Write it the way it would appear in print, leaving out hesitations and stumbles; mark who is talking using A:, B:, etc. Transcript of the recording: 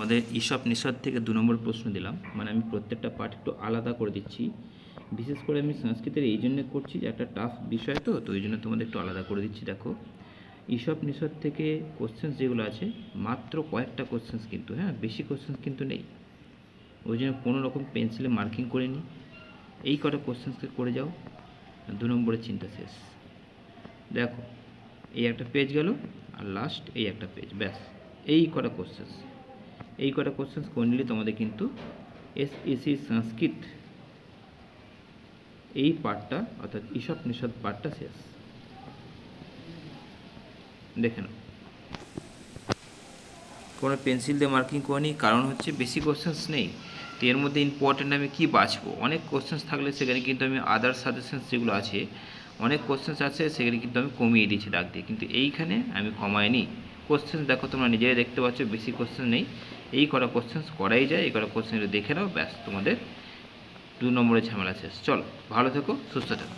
A: তোমাদের ঈশপ নিষদ থেকে 2 নম্বর প্রশ্ন দিলাম, মানে আমি প্রত্যেকটা পার্ট একটু আলাদা করে দিচ্ছি। বিশেষ করে আমি সংস্কৃতের এই জন্য করছি যে একটা টাফ বিষয়, তো ওই জন্য তোমাদের একটু আলাদা করে দিচ্ছি। দেখো, ঈশপ নিষদ থেকে কোশ্চেন্স যেগুলো আছে মাত্র কয়েকটা কোশ্চেন্স কিন্তু, হ্যাঁ, বেশি কোশ্চেন্স কিন্তু নেই। ওই জন্য কোনো রকম পেন্সিলে মার্কিং করে নিই, এই কটা কোশ্চেন্সকে করে যাও, 2 নম্বরের চিন্তা শেষ। দেখো, এই একটা পেজ গেল, আর লাস্ট এই একটা পেজ, ব্যাস এই কটা কোশ্চেন্স করে নিলে তোমাদের কিন্তু এসএসসি সংস্কৃত এই পার্টটা অর্থাৎ ঈশপ নিষদ পার্টটা শেষ। দেখে নাও, কোনো পেন্সিল দিয়ে মার্কিং করে নিই, কারণ হচ্ছে বেশি কোশ্চেন্স নেই, তো এর মধ্যে ইম্পর্টেন্ট আমি কি বাঁচবো। অনেক কোশ্চেন্স থাকলে সেখানে কিন্তু আমি আদার সাজেশনস যেগুলো আছে, অনেক কোশ্চেন্স আছে সেখানে কিন্তু আমি কমিয়ে দিয়েছি দাগ দিয়ে, কিন্তু এইখানে আমি কমাইনি। কোশ্চেন্স দেখো, তোমরা নিজেরাই দেখতে পাচ্ছ, বেশি কোশ্চেন নেই, এই কটা কোশ্চেন্স করাই যায়, এই কটা কোশ্চেন দেখে নাও, ব্যাস তোমাদের 2 নম্বরের ঝামেলা শেষ। চলো, ভালো থেকো, সুস্থ থেকো।